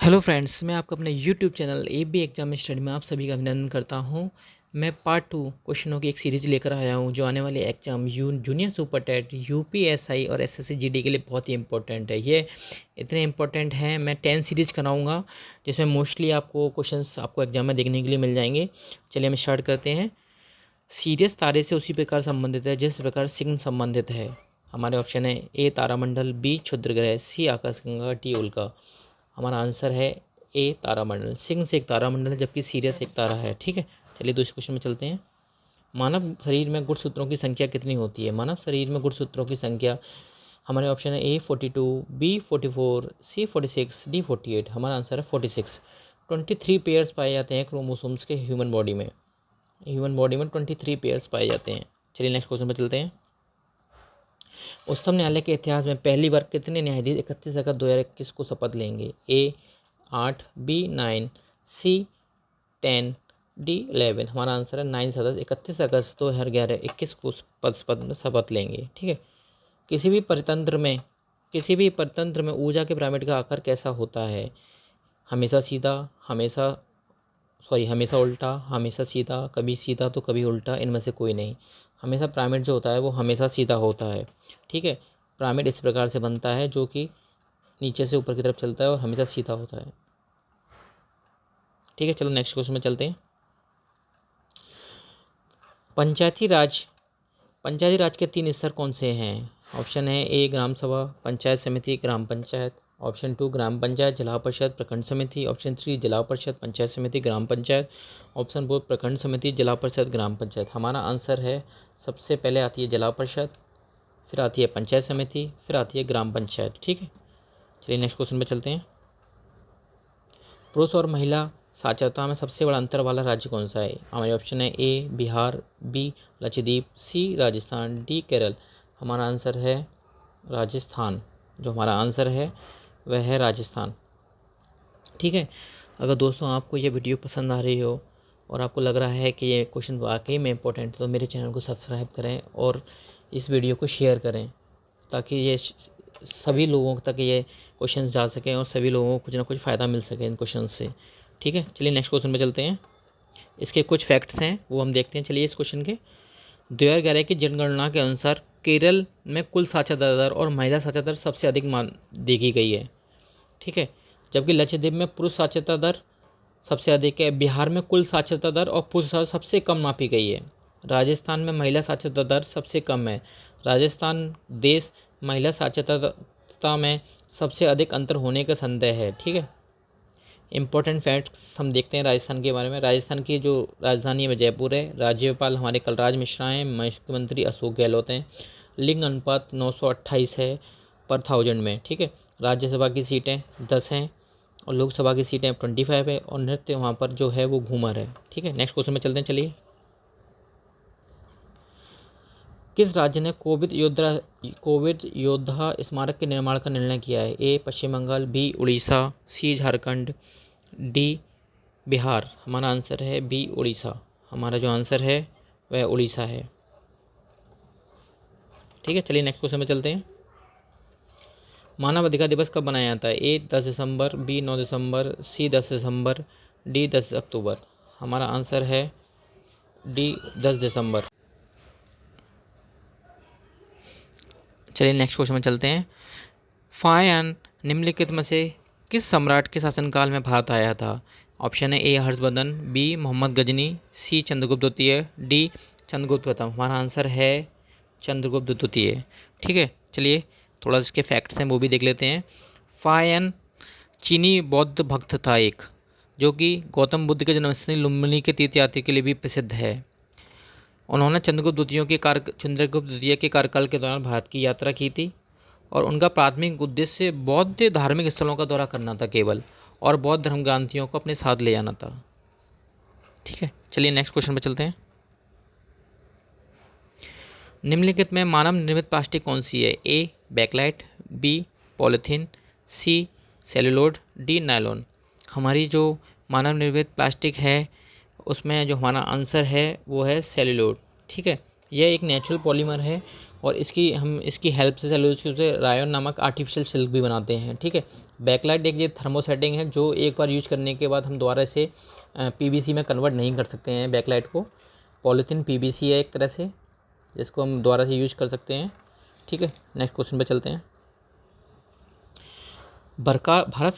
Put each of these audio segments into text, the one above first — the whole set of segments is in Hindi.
हेलो फ्रेंड्स, मैं आपका अपने YouTube channel AB exam study में आप सभी का अभिनंदन करता हूं। मैं पार्ट 2 क्वेश्चनों की एक सीरीज़ लेकर आया हूं जो आने वाले exam junior super TET UPSI और एसएससी जीडी के लिए बहुत ही इंपॉर्टेंट है। ये इतने इंपॉर्टेंट हैं, मैं 10 सीरीज़ कराऊंगा जिसमें मोस्टली आपको क्वेश्चंस आपको एग्जाम में देखने के लिए मिल जाएंगे। चलिए हम स्टार्ट करते हैं। सीरियस तारे से उसी प्रकार संबंधित है जिस प्रकार सिग्न संबंधित है। हमारे ऑप्शन है ए तारामंडल, बी क्षुद्र ग्रह, सी आकाशगंगा, डी उल्का। हमारा आंसर है ए तारामंडल। सिग्न से एक तारामंडल है जबकि सीरियस एक तारा है। ठीक है, चलिए दूसरे क्वेश्चन में चलते हैं। मानव शरीर में गुणसूत्रों की संख्या कितनी होती है? मानव शरीर में गुणसूत्रों की संख्या हमारे ऑप्शन है ए 42, बी 44, सी 46, डी 48। हमारा आंसर है 46। 23 पेयर्स पाए जाते हैं क्रोमोसोम्स के ह्यूमन बॉडी में। 23 पेयर्स पाए जाते हैं। चलिए नेक्स्ट क्वेश्चन पर चलते हैं। उच्चतम न्यायालय के इतिहास में पहली बार कितने न्यायाधीश 31 अगस्त 2021 को शपथ लेंगे? ए 8, बी 9, सी 10, डी 11। हमारा आंसर है 9 सदस्य 31 अगस्त 2021 को पद में शपथ लेंगे। ठीक है। किसी भी परितंत्र में ऊर्जा के पिरामिड का आकार कैसा होता है? हमेशा सीधा, हमेशा उल्टा, हमेशा सीधा, कभी सीधा तो कभी उल्टा, इनमें से कोई नहीं। हमेशा पिरामिड जो होता है वो हमेशा सीधा होता है। ठीक है, पिरामिड इस प्रकार से बनता है जो कि नीचे से ऊपर की तरफ चलता है और हमेशा सीधा होता है। ठीक है, चलो नेक्स्ट क्वेश्चन में चलते हैं। पंचायती राज के 3 स्तर कौन से हैं? ऑप्शन है ए ग्राम सभा, पंचायत समिति, ग्राम पंचायत। ऑप्शन 2 ग्राम पंचायत, जिला परिषद, प्रखंड समिति। ऑप्शन 3 जिला परिषद, पंचायत समिति, ग्राम पंचायत। ऑप्शन 4 प्रखंड समिति, जिला परिषद, ग्राम पंचायत। हमारा आंसर है सबसे पहले आती है जिला परिषद, फिर आती है पंचायत समिति, फिर आती है ग्राम पंचायत। ठीक है, चलिए नेक्स्ट क्वेश्चन पे चलते हैं। पुरुष और महिला साक्षरता में सबसे बड़ा अंतर वाला राज्य कौन सा है? हमारे ऑप्शन है ए बिहार, बी लक्षद्वीप, सी राजस्थान, डी केरल। हमारा आंसर है राजस्थान। जो हमारा आंसर है वह है राजस्थान। ठीक है, अगर दोस्तों आपको ये वीडियो पसंद आ रही हो और आपको लग रहा है कि ये क्वेश्चन वाकई में इंपॉर्टेंट है तो मेरे चैनल को सब्सक्राइब करें और इस वीडियो को शेयर करें ताकि ये सभी लोगों तक ये क्वेश्चन जा सकें और सभी लोगों को कुछ ना कुछ फ़ायदा मिल सके इन क्वेश्चन से। ठीक है, चलिए नेक्स्ट क्वेश्चन पे चलते हैं। इसके कुछ फैक्ट्स हैं वो हम देखते हैं। चलिए इस क्वेश्चन के 2011 की जनगणना के अनुसार केरल में कुल साक्षरता दर और महिला साक्षरता दर सबसे अधिक मान देखी गई है। ठीक है, जबकि लक्षद्वीप में पुरुष साक्षरता दर सबसे अधिक है। बिहार में कुल साक्षरता दर और पुरुष साक्षरता सबसे कम मापी गई है। राजस्थान में महिला साक्षरता दर सबसे कम है। राजस्थान देश महिला साक्षरता में सबसे अधिक अंतर होने का संदेह है। ठीक है, इंपॉर्टेंट फैक्ट्स हम देखते हैं राजस्थान के बारे में। राजस्थान की जो राजधानी है जयपुर है। राज्यपाल हमारे कलराज मिश्रा हैं। मुख्यमंत्री अशोक गहलोत हैं। लिंग अनुपात 928 है पर 1000 में। ठीक है, राज्यसभा की सीटें 10 हैं और लोकसभा की सीटें 25 है और नृत्य वहाँ पर जो है वो घूमर है। ठीक है, नेक्स्ट क्वेश्चन में चलते हैं। चलिए, किस राज्य ने कोविड योद्धा स्मारक के निर्माण का निर्णय किया है? ए पश्चिम बंगाल, बी उड़ीसा, सी झारखंड, डी बिहार। हमारा आंसर है बी उड़ीसा। हमारा जो आंसर है वह उड़ीसा है। ठीक है, चलिए नेक्स्ट क्वेश्चन में चलते हैं। मानव अधिकार दिवस कब मनाया जाता है? ए 10 दिसंबर, बी 9 दिसंबर, सी 10 दिसंबर, डी 10 अक्टूबर। हमारा आंसर है डी 10 दिसंबर। चलिए नेक्स्ट क्वेश्चन में चलते हैं। फायन निम्नलिखित में से किस सम्राट के शासनकाल में भारत आया था? ऑप्शन है ए हर्षवर्धन, बी मोहम्मद गजनी, सी चंद्रगुप्त द्वितीय, डी चंद्रगुप्त प्रथम। हमारा आंसर है चंद्रगुप्त द्वितीय। ठीक है, चलिए थोड़ा इसके फैक्ट्स हैं वो भी देख लेते हैं। फायन चीनी बौद्ध भक्त था एक, जो कि गौतम बुद्ध के जन्मस्थली लुम्बिनी के तीर्थयात्री के लिए भी प्रसिद्ध है। उन्होंने चंद्रगुप्त द्वितीय के कार्यकाल के दौरान भारत की यात्रा की थी और उनका प्राथमिक उद्देश्य बौद्ध धार्मिक स्थलों का दौरा करना था केवल, और बौद्ध धर्म ग्रंथियों को अपने साथ ले जाना था। ठीक है, चलिए नेक्स्ट क्वेश्चन पर चलते हैं। निम्नलिखित में मानव निर्मित प्लास्टिक कौन सी है? ए बैकलाइट, बी पॉलीथीन, सी सेलुलोड, डी नायलॉन। हमारी जो मानव निर्मित प्लास्टिक है उसमें जो हमारा आंसर है वो है सेलुलोड। ठीक है, यह एक नेचुरल पॉलीमर है और हम इसकी हेल्प से सेल्यूलोज से रायोन नामक आर्टिफिशियल सिल्क भी बनाते हैं। ठीक है। बैकलाइट एक ये थर्मोसेटिंग है जो एक बार यूज करने के बाद हम दोबारा इसे पीवीसी में कन्वर्ट नहीं कर सकते हैं। बैकलाइट को पॉलीथीन पीवीसी है एक तरह से, जिसको हम दोबारा से यूज कर सकते हैं। ठीक है। नेक्स्ट क्वेश्चन पे चलते हैं। भारत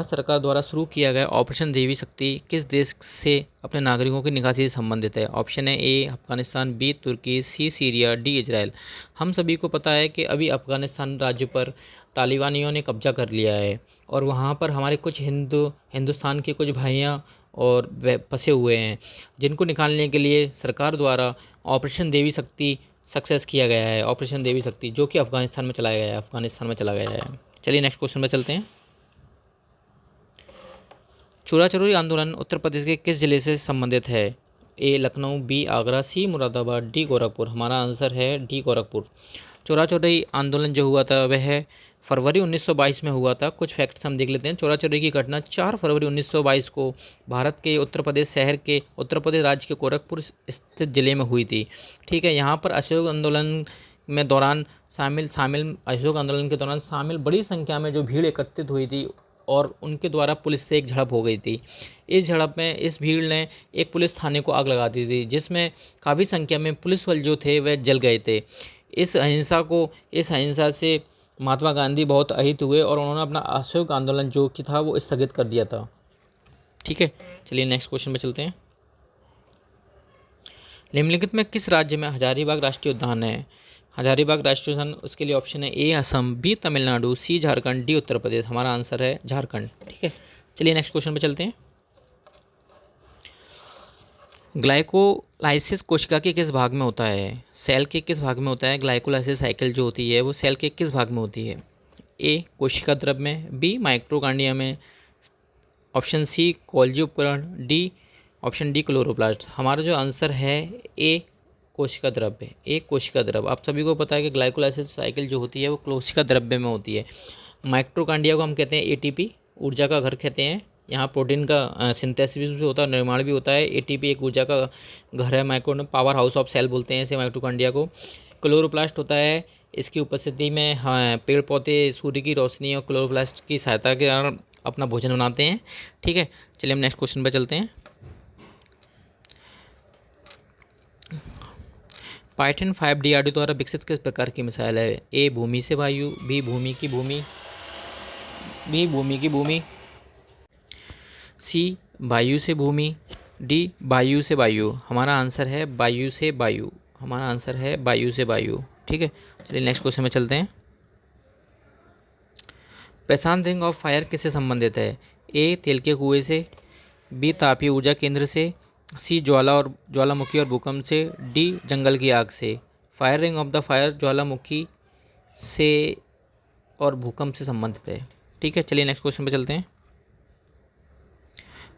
सरकार द्वारा शुरू किया गया ऑपरेशन देवी शक्ति किस देश से अपने नागरिकों की निकासी से संबंधित है? ऑप्शन है ए अफगानिस्तान, बी तुर्की, सी सीरिया, डी इजराइल। हम सभी को पता है कि अभी अफगानिस्तान राज्य पर तालिबानियों ने कब्जा कर लिया है और वहाँ पर हमारे कुछ हिंदुस्तान के कुछ भाइयाँ और फंसे हुए हैं, जिनको निकालने के लिए सरकार द्वारा ऑपरेशन देवी शक्ति सक्सेस किया गया है। ऑपरेशन देवी शक्ति जो कि अफगानिस्तान में चला गया है। चलिए नेक्स्ट क्वेश्चन में चलते हैं। चोरा चोरी आंदोलन उत्तर प्रदेश के किस जिले से संबंधित है? ए लखनऊ, बी आगरा, सी मुरादाबाद, डी गोरखपुर। हमारा आंसर है डी गोरखपुर। चोरा चोरी आंदोलन जो हुआ था वह फरवरी 1922 में हुआ था। कुछ फैक्ट्स हम देख लेते हैं। चोरा चोरी की घटना 4 फरवरी 1922 को भारत के उत्तर प्रदेश राज्य के गोरखपुर स्थित जिले में हुई थी। ठीक है। यहाँ पर अशोक आंदोलन के दौरान शामिल बड़ी संख्या में जो भीड़ एकत्रित हुई थी और उनके द्वारा पुलिस से एक झड़प हो गई थी। इस झड़प में इस भीड़ ने एक पुलिस थाने को आग लगा दी थी, जिसमें काफ़ी संख्या में पुलिस वाले जो थे वह जल गए थे। इस अहिंसा से महात्मा गांधी बहुत अहित हुए और उन्होंने अपना असहयोग आंदोलन जो कि था वो स्थगित कर दिया था। ठीक है। चलिए नेक्स्ट क्वेश्चन में चलते हैं। निम्नलिखित में किस राज्य में हजारीबाग राष्ट्रीय उद्यान है? हजारीबाग राष्ट्रीय उद्यान, उसके लिए ऑप्शन है ए असम, बी तमिलनाडु, सी झारखंड, डी उत्तर प्रदेश। हमारा आंसर है झारखंड। ठीक है। चलिए नेक्स्ट क्वेश्चन पे चलते हैं। ग्लाइकोलाइसिस कोशिका के किस भाग में होता है? सेल के किस भाग में होता है? ग्लाइकोलाइसिस साइकिल जो होती है वो सेल के किस भाग में होती है? ए कोशिका द्रव में, बी माइक्रोकांडिया में, ऑप्शन सी कोल्जी उपकरण, डी ऑप्शन डी क्लोरोप्लास्ट। हमारा जो आंसर है ए कोशिका द्रव्य। एक कोशिका द्रव्य, आप सभी को पता है कि ग्लाइकोलाइसिस साइकिल जो होती है वो कोशिका द्रव्य में होती है। माइक्रोकांडिया को हम कहते हैं एटीपी, ऊर्जा का घर कहते हैं। यहाँ प्रोटीन का सिंथेसिस भी होता है, निर्माण भी होता है। एटीपी एक ऊर्जा का घर है। Micro powerhouse of cell बोलते हैं इसे माइक्रोकांडिया को। क्लोरोप्लास्ट होता है, इसकी उपस्थिति में हाँ पेड़ पौधे सूर्य की रोशनी और क्लोरोप्लास्ट की सहायता के कारण अपना भोजन बनाते हैं। ठीक है। चलिए हम नेक्स्ट क्वेश्चन पर चलते हैं। पाइथन 5 DRDO द्वारा विकसित किस प्रकार की मिसाइल है? ए भूमि से वायु, बी भूमि की भूमि, सी वायु से भूमि, डी वायु से वायु। हमारा आंसर है वायु से वायु। ठीक है। चलिए नेक्स्ट क्वेश्चन में चलते हैं। पैसान रिंग ऑफ फायर किससे संबंधित है? ए तेल के कुएं से, बी तापीय ऊर्जा केंद्र से, सी ज्वालामुखी और भूकंप से, डी जंगल की आग से। Fire ring of the fire ज्वालामुखी से और भूकंप से संबंधित है। ठीक है। चलिए नेक्स्ट क्वेश्चन पे चलते हैं।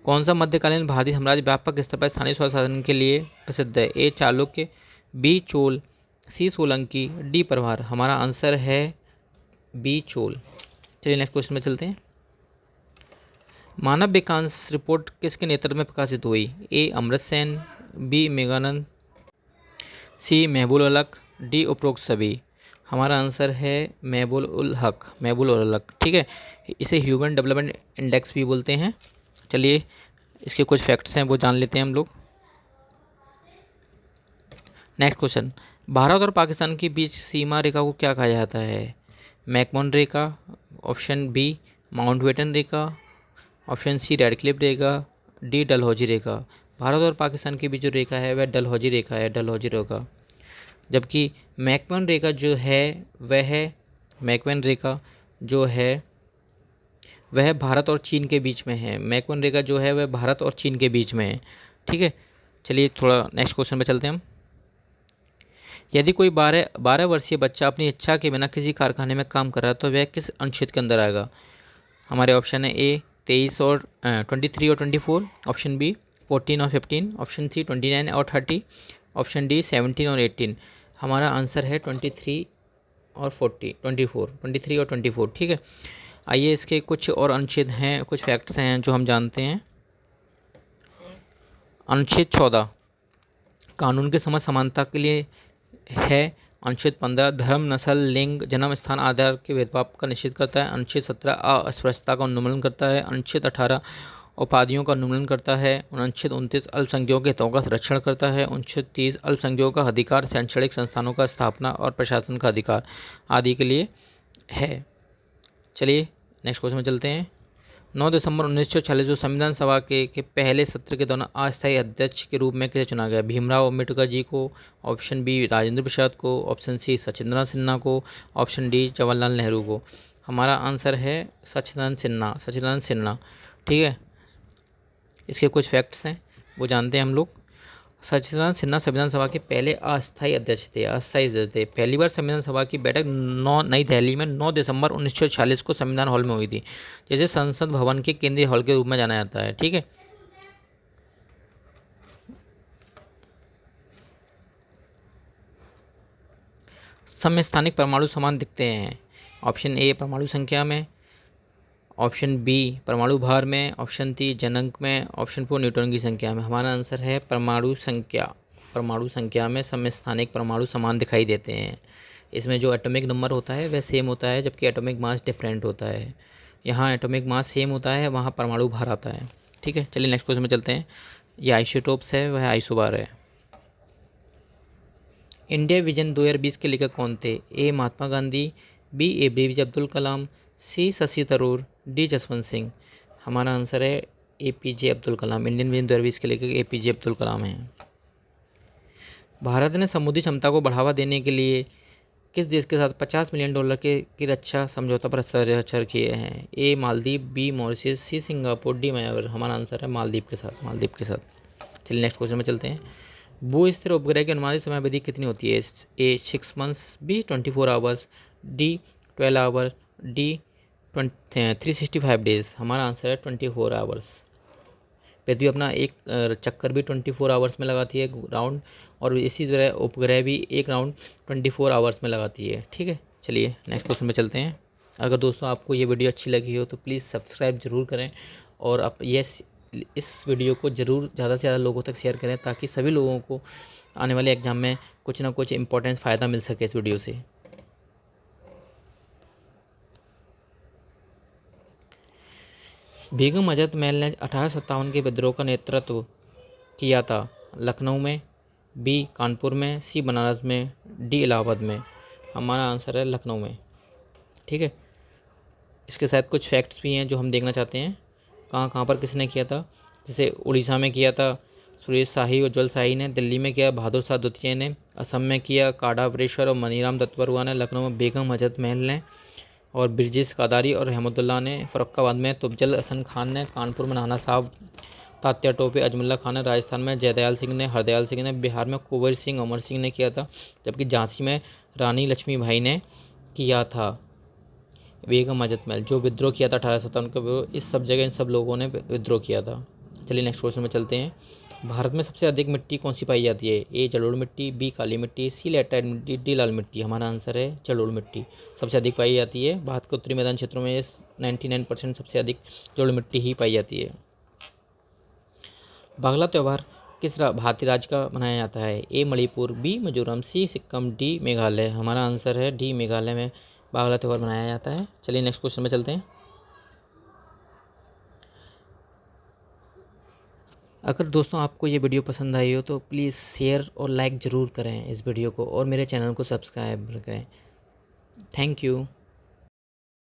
कौन सा मध्यकालीन भारतीय साम्राज्य व्यापक स्तर पर स्थानीय स्वशासन के लिए प्रसिद्ध है? ए चालुक्य, बी चोल, सी सोलंकी, डी प्रभार। हमारा आंसर है बी चोल। चलिए नेक्स्ट क्वेश्चन में चलते हैं। मानव विकास रिपोर्ट किसके नेतृत्व में प्रकाशित हुई? ए अमृत सेन, बी मेघानंद, सी महबूब उल हक, डी उपरोक्त सभी। हमारा आंसर है महबूब उल हक। ठीक है। इसे ह्यूमन डेवलपमेंट इंडेक्स भी बोलते हैं। चलिए इसके कुछ फैक्ट्स हैं वो जान लेते हैं हम लोग। Next question. भारत और पाकिस्तान के बीच सीमा रेखा को क्या कहा जाता है? मैकमोहन रेखा, ऑप्शन बी माउंटबेटन रेखा, ऑप्शन सी रेडक्लिफ रेखा, डी डलहौजी रेखा। भारत और पाकिस्तान के बीच जो रेखा है वह डलहौजी रेखा। जबकि मैकमोहन रेखा जो है वह भारत और चीन के बीच में है। मैकमोहन रेखा जो है वह भारत और चीन के बीच में है। ठीक है। चलिए थोड़ा नेक्स्ट क्वेश्चन पे चलते हैं हम। यदि कोई 12 वर्षीय बच्चा अपनी इच्छा के बिना किसी कारखाने में काम कर रहा है तो वह किस अनुच्छेद के अंदर आएगा? हमारे ऑप्शन है ए 23 और 23 और 24, ऑप्शन बी 14 और 15, ऑप्शन सी 29 और 30, ऑप्शन डी 17 और 18। हमारा आंसर है 23 और 24। ठीक है। आइए इसके कुछ और अनुच्छेद हैं, कुछ फैक्ट्स हैं जो हम जानते हैं। अनुच्छेद 14 कानून के समझ समानता के लिए है। अनुच्छेद 15 धर्म, नस्ल, लिंग, जन्म स्थान आधार के भेदभाव का निषेध करता है। अनुच्छेद 17 अस्पृश्यता का उन्मूलन करता है। अनुच्छेद 18 उपाधियों का उन्मूलन करता है। अनुच्छेद 29 अल्पसंख्यकों के हितों का संरक्षण करता है। अनुच्छेद 30 अल्पसंख्यकों का अधिकार शैक्षणिक संस्थानों का स्थापना और प्रशासन का अधिकार आदि के लिए है। चलिए नेक्स्ट क्वेश्चन में चलते हैं। 9 दिसंबर 1946 को संविधान सभा के पहले सत्र के दौरान अस्थायी अध्यक्ष के रूप में किसे चुना गया? भीमराव अम्बेडकर जी को, ऑप्शन बी राजेंद्र प्रसाद को, ऑप्शन सी सचिंद्र सिन्हा को, ऑप्शन डी जवाहरलाल नेहरू को। हमारा आंसर है सचिदानंद सिन्हा, सचिदानंद सिन्हा। ठीक है, इसके कुछ फैक्ट्स हैं वो जानते हैं हम लोग। सचिदानंद सिन्हा संविधान सभा के पहले अस्थायी अध्यक्ष थे, अस्थायी अध्यक्ष थे। पहली बार संविधान सभा की बैठक नई दिल्ली में 9 दिसंबर 1946 को संविधान हॉल में हुई थी, जैसे संसद भवन के केंद्रीय हॉल के रूप में जाना जाता है। ठीक है, समस्थानिक परमाणु समान दिखते हैं। ऑप्शन ए परमाणु संख्या में, ऑप्शन बी परमाणु भार में, ऑप्शन सी जनक में, ऑप्शन 4 न्यूट्रॉन की संख्या में। हमारा आंसर है परमाणु संख्या। परमाणु संख्या में समस्थानिक परमाणु समान दिखाई देते हैं। इसमें जो एटॉमिक नंबर होता है वह सेम होता है, जबकि एटॉमिक मास डिफरेंट होता है। यहाँ एटॉमिक मास सेम होता है, वहाँ परमाणु भार आता है। ठीक है, चलिए नेक्स्ट क्वेश्चन में चलते हैं। ये आइसोटोप्स है, वह आइसोबार है। इंडिया विजन 2020 के लेखक कौन थे? ए महात्मा गांधी, बी APJ अब्दुल कलाम, सी शशि थरूर, डी जसवंत सिंह। हमारा आंसर है APJ Abdul Kalam. Indian vision 2020 के लेखक APJ अब्दुल कलाम हैं। भारत ने समुद्री क्षमता को बढ़ावा देने के लिए किस देश के साथ $50 मिलियन की रक्षा समझौता पर हस्ताक्षर किए हैं? A Maldives, B Mauritius, C Singapore, D Myanmar. हमारा आंसर है मालदीव के साथ, मालदीव के साथ। चलिए नेक्स्ट क्वेश्चन में चलते हैं। भू स्थिर उपग्रह की अनुमानित समय अवधि कितनी होती है? A 6 months, B 24 hours, D 12 hour, D 365 days. हमारा आंसर है 24 आवर्स। पृथ्वी अपना एक चक्कर भी 24 आवर्स में लगाती है राउंड, और इसी तरह उपग्रह भी एक राउंड 24 आवर्स में लगाती है। ठीक है, चलिए नेक्स्ट क्वेश्चन में चलते हैं। अगर दोस्तों आपको ये वीडियो अच्छी लगी हो तो प्लीज़ सब्सक्राइब ज़रूर करें, और आप इस वीडियो को ज़रूर ज़्यादा से ज़्यादा लोगों तक शेयर करें, ताकि सभी लोगों को आने वाले एग्ज़ाम में कुछ ना कुछ इंपॉर्टेंट फ़ायदा मिल सके इस वीडियो से। बेगम अजद महल ने 1857 के विद्रोह का नेतृत्व किया था। लखनऊ में, बी कानपुर में, सी बनारस में, डी इलाहाबाद में। हमारा आंसर है लखनऊ में। ठीक है, इसके साथ कुछ फैक्ट्स भी हैं जो हम देखना चाहते हैं। कहाँ कहाँ पर किसने किया था? जैसे उड़ीसा में किया था सुरेश शाही और उज्ज्वल शाही ने, दिल्ली में किया बहादुर शाह द्वितीय ने, असम में किया काडावरेश्वर और मनीराम दत्तबरुआ ने, लखनऊ में बेगम अजद महल ने और बिरजिस कादारी और रहमतुल्लाह ने, फ़र्रुखाबाद में तुफजल हसन खान ने, कानपुर में नाना साहब तात्या टोपे अजमुल्ला खान ने, राजस्थान में जयदयाल सिंह ने, हरदयाल सिंह ने, बिहार में कुंवर सिंह अमर सिंह ने किया था, जबकि झांसी में रानी लक्ष्मीबाई ने किया था। बेगम अजद महल जो विद्रोह किया था 1857 का, इस सब जगह इन सब लोगों ने विद्रोह किया था। चलिए नेक्स्ट क्वेश्चन में चलते हैं। भारत में सबसे अधिक मिट्टी कौन सी पाई जाती है? ए जलोढ़ मिट्टी, बी काली मिट्टी, सी लैटेराइट मिट्टी, डी लाल मिट्टी। हमारा आंसर है जलोढ़ मिट्टी सबसे अधिक पाई जाती है। भारत के उत्तरी मैदान क्षेत्रों में 99% सबसे अधिक जलोढ़ मिट्टी ही पाई जाती है। बागला त्यौहार किस भारतीय राज्य का मनाया जाता है? ए मणिपुर, बी मिजोरम, सी सिक्किम, डी मेघालय। हमारा आंसर है डी मेघालय में बागला त्यौहार मनाया जाता है। चलिए नेक्स्ट क्वेश्चन में चलते हैं। अगर दोस्तों आपको ये वीडियो पसंद आई हो तो प्लीज़ शेयर और लाइक ज़रूर करें इस वीडियो को, और मेरे चैनल को सब्सक्राइब करें। Thank you.